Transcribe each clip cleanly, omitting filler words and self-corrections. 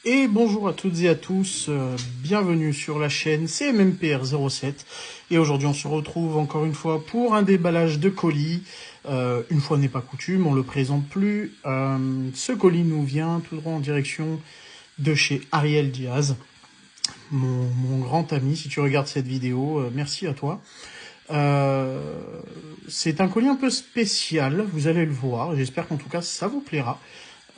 Et bonjour à toutes et à tous, bienvenue sur la chaîne CMMPR07. Et aujourd'hui on se retrouve encore une fois pour un déballage de colis. Une fois n'est pas coutume, on le présente plus. Ce colis nous vient tout droit en direction de chez Ariel Diaz, mon grand ami. Si tu regardes cette vidéo, merci à toi. C'est un colis un peu spécial, vous allez le voir. J'espère qu'en tout cas ça vous plaira.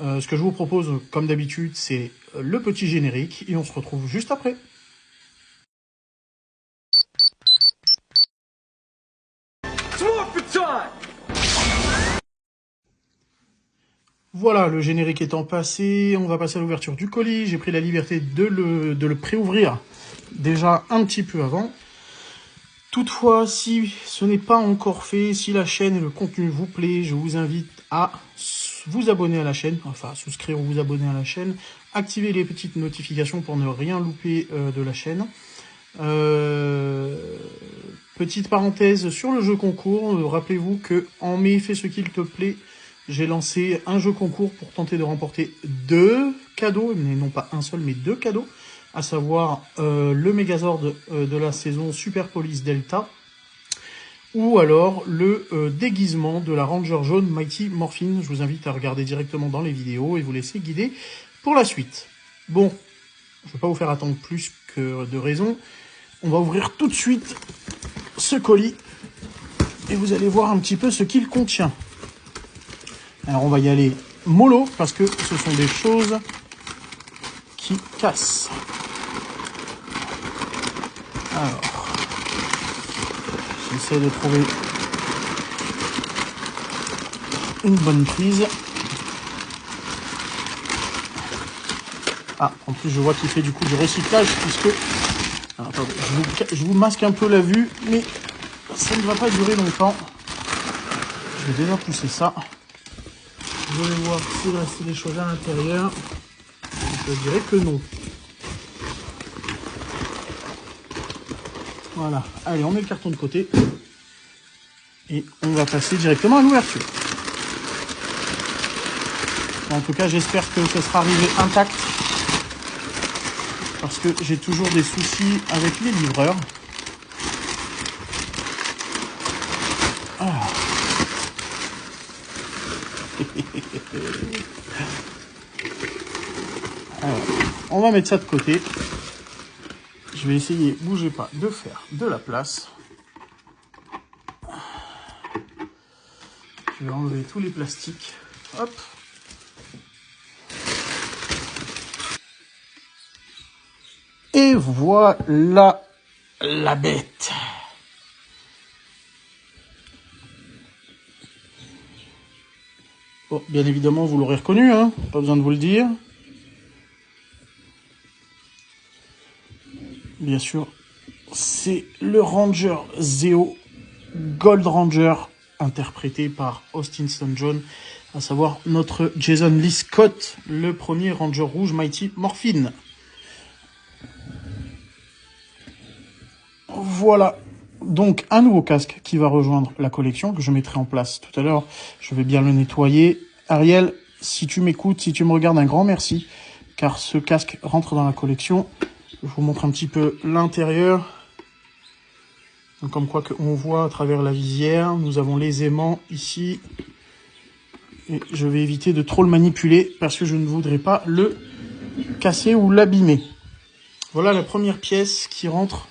Ce que je vous propose, comme d'habitude, c'est le petit générique et on se retrouve juste après. Voilà, le générique étant passé, on va passer à l'ouverture du colis. J'ai pris la liberté de le préouvrir déjà un petit peu avant. Toutefois, si ce n'est pas encore fait, si la chaîne et le contenu vous plaît, je vous invite à vous abonner à la chaîne, enfin souscrire ou vous abonner à la chaîne, activer les petites notifications pour ne rien louper de la chaîne. Petite parenthèse sur le jeu concours, rappelez-vous que en mai, fais ce qu'il te plaît, j'ai lancé un jeu concours pour tenter de remporter 2 cadeaux, mais non pas un seul, mais 2 cadeaux, à savoir le Megazord de la saison Super Police Delta, ou alors le déguisement de la Ranger jaune Mighty Morphin. Je vous invite à regarder directement dans les vidéos et vous laisser guider pour la suite. Bon, je ne vais pas vous faire attendre plus que de raison. On va ouvrir tout de suite ce colis et vous allez voir un petit peu ce qu'il contient. Alors on va y aller mollo parce que ce sont des choses qui cassent. Alors, j'essaie de trouver une bonne prise. Ah, en plus je vois qu'il fait du coup du recyclage puisque... Alors, attendez, je vous masque un peu la vue, mais ça ne va pas durer longtemps. Je vais déjà pousser ça. Vous allez voir s'il reste des choses à l'intérieur. Je dirais que non. Voilà. Allez, on met le carton de côté. Et on va passer directement à l'ouverture. En tout cas, j'espère que ça sera arrivé intact. Parce que j'ai toujours des soucis avec les livreurs. Ah. Alors, on va mettre ça de côté. Je vais essayer, bougez pas, de faire de la place. Je vais enlever tous les plastiques. Hop. Et voilà la bête. Bon, bien évidemment, vous l'aurez reconnu, hein, pas besoin de vous le dire. Bien sûr, c'est le Ranger Zeo Gold Ranger, interprété par Austin Stone John, à savoir notre Jason Lee Scott, le premier Ranger rouge Mighty Morphin. Voilà, donc un nouveau casque qui va rejoindre la collection, que je mettrai en place tout à l'heure. Je vais bien le nettoyer. Ariel, si tu m'écoutes, si tu me regardes, un grand merci, car ce casque rentre dans la collection. Je vous montre un petit peu l'intérieur. Donc, comme quoi on voit à travers la visière, nous avons les aimants ici. Et je vais éviter de trop le manipuler parce que je ne voudrais pas le casser ou l'abîmer. Voilà la première pièce qui rentre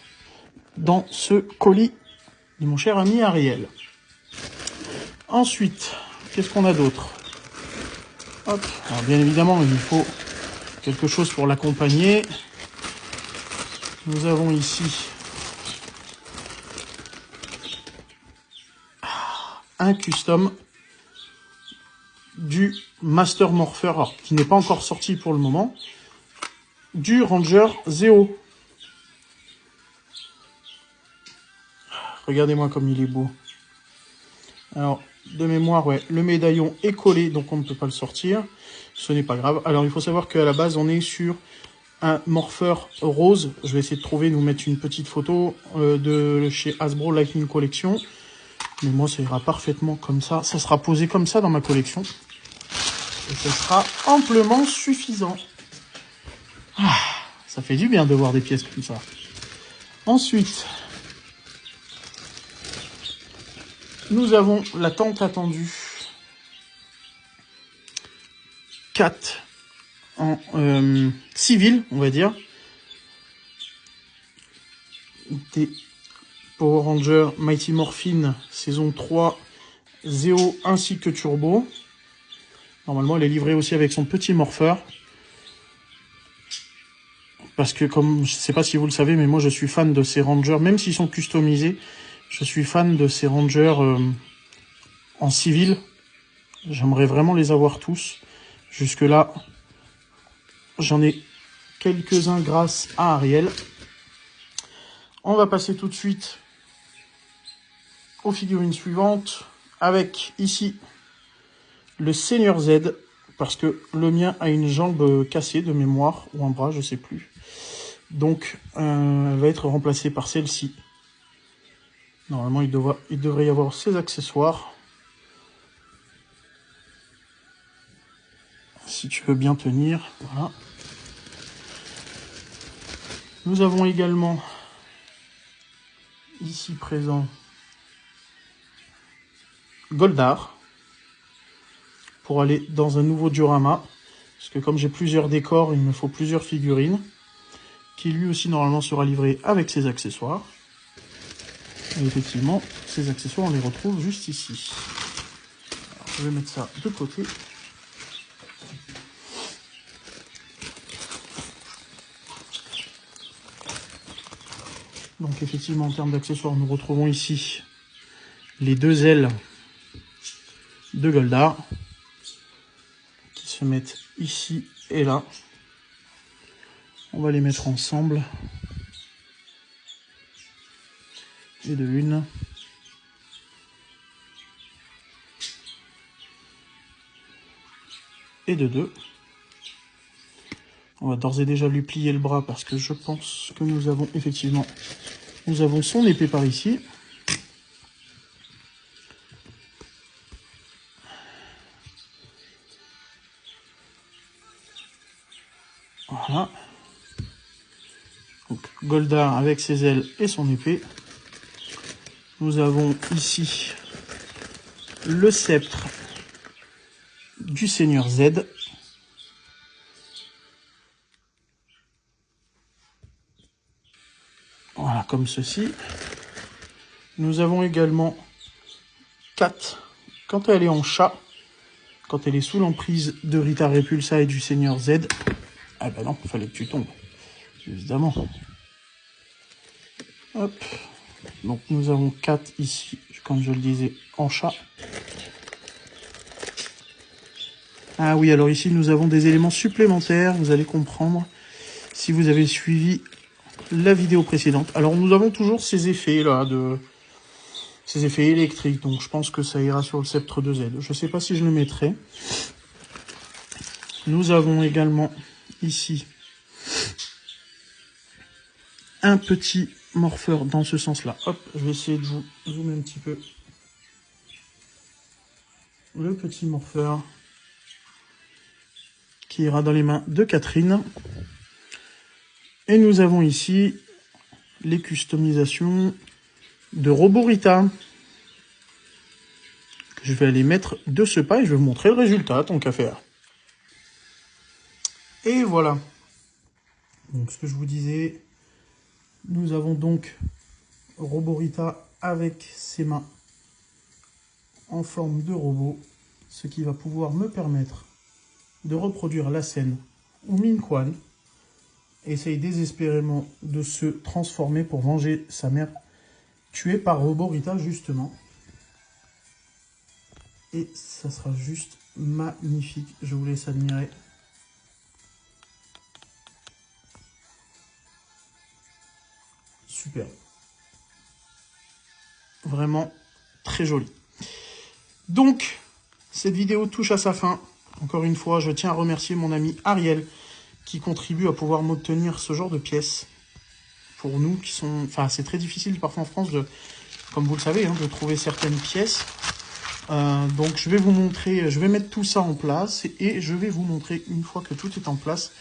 dans ce colis de mon cher ami Ariel. Ensuite, qu'est-ce qu'on a d'autre? Hop. Alors, bien évidemment, il faut quelque chose pour l'accompagner. Nous avons ici un custom du Master Morpher, alors, qui n'est pas encore sorti pour le moment, du Ranger Zeo. Regardez-moi comme il est beau. Alors, de mémoire, ouais, le médaillon est collé, donc on ne peut pas le sortir. Ce n'est pas grave. Alors, il faut savoir qu'à la base, on est sur un Morpher rose. Je vais essayer de trouver, nous mettre une petite photo de chez Hasbro Lightning Collection. Mais moi, ça ira parfaitement comme ça. Ça sera posé comme ça dans ma collection. Et ce sera amplement suffisant. Ah, ça fait du bien de voir des pièces comme ça. Ensuite, nous avons la tant attendue 4 en civil, on va dire. Des Power Rangers Mighty Morphin saison 3, Zeo ainsi que Turbo. Normalement, elle est livrée aussi avec son petit morpheur. Parce que, comme je sais pas si vous le savez, mais moi je suis fan de ces Rangers, même s'ils sont customisés, je suis fan de ces Rangers en civil. J'aimerais vraiment les avoir tous. Jusque-là, j'en ai quelques-uns grâce à Ariel. On va passer tout de suite aux figurines suivantes, avec ici le Seigneur Z, parce que le mien a une jambe cassée de mémoire, ou un bras, je sais plus. Donc, elle va être remplacée par celle-ci. Normalement, il devrait y avoir ses accessoires. Si tu veux bien tenir, voilà. Nous avons également, ici présent, Goldar, pour aller dans un nouveau diorama. Parce que comme j'ai plusieurs décors, il me faut plusieurs figurines. Qui lui aussi normalement sera livré avec ses accessoires. Et effectivement, ces accessoires, on les retrouve juste ici. Alors, je vais mettre ça de côté. Donc effectivement, en termes d'accessoires, nous retrouvons ici les deux ailes de Goldar qui se mettent ici et là. On va les mettre ensemble. Et de une. Et de deux. On va d'ores et déjà lui plier le bras parce que je pense que nous avons effectivement... Nous avons son épée par ici. Voilà. Donc Goldar avec ses ailes et son épée. Nous avons ici le sceptre du Seigneur Z. Voilà, comme ceci. Nous avons également Kat, quand elle est en chat, quand elle est sous l'emprise de Rita Repulsa et du Seigneur Z. Ah ben non, il fallait que tu tombes, évidemment. Hop. Donc nous avons 4 ici, comme je le disais, en chat. Ah oui, alors ici nous avons des éléments supplémentaires, vous allez comprendre si vous avez suivi la vidéo précédente. Alors nous avons toujours ces effets là, ces effets électriques, donc je pense que ça ira sur le sceptre de Z. Je ne sais pas si je le mettrai. Nous avons également ici un petit morpheur dans ce sens-là. Hop, je vais essayer de vous zoomer un petit peu. Le petit morpheur qui ira dans les mains de Catherine. Et nous avons ici les customisations de Roborita. Je vais aller mettre de ce pas et je vais vous montrer le résultat, tant qu'à faire. Et voilà. Donc ce que je vous disais, nous avons donc Roborita avec ses mains en forme de robot, ce qui va pouvoir me permettre de reproduire la scène où Min Quan essaye désespérément de se transformer pour venger sa mère tuée par Roborita justement. Et ça sera juste magnifique, je vous laisse admirer. Super. Vraiment très joli. Donc, cette vidéo touche à sa fin. Encore une fois, je tiens à remercier mon ami Ariel qui contribue à pouvoir m'obtenir ce genre de pièces. Pour nous qui sont... Enfin, c'est très difficile parfois en France, comme vous le savez, de trouver certaines pièces. Donc, je vais vous montrer, je vais mettre tout ça en place et je vais vous montrer, une fois que tout est en place,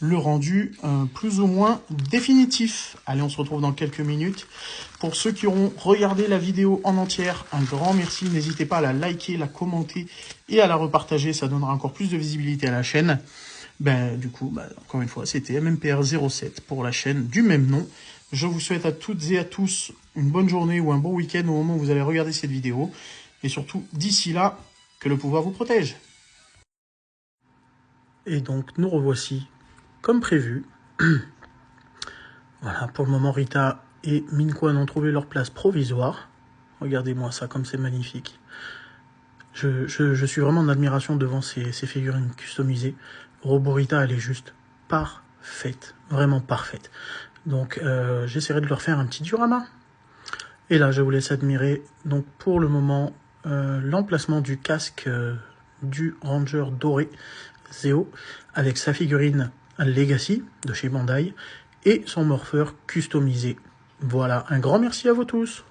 le rendu plus ou moins définitif. Allez, on se retrouve dans quelques minutes. Pour ceux qui auront regardé la vidéo en entière, un grand merci. N'hésitez pas à la liker, la commenter et à la repartager. Ça donnera encore plus de visibilité à la chaîne. Du coup, encore une fois, c'était MMPR07 pour la chaîne du même nom. Je vous souhaite à toutes et à tous une bonne journée ou un bon week-end au moment où vous allez regarder cette vidéo. Et surtout, d'ici là, que le pouvoir vous protège. Et donc, nous revoici comme prévu. Voilà, pour le moment, Rita et Minquan ont trouvé leur place provisoire. Regardez-moi ça, comme c'est magnifique. Je suis vraiment en admiration devant ces figurines customisées. Roborita, elle est juste parfaite, vraiment parfaite. Donc, j'essaierai de leur faire un petit diorama. Et là, je vous laisse admirer, donc pour le moment, l'emplacement du casque du Ranger doré Zeo avec sa figurine Legacy de chez Bandai et son morpheur customisé. Voilà, un grand merci à vous tous.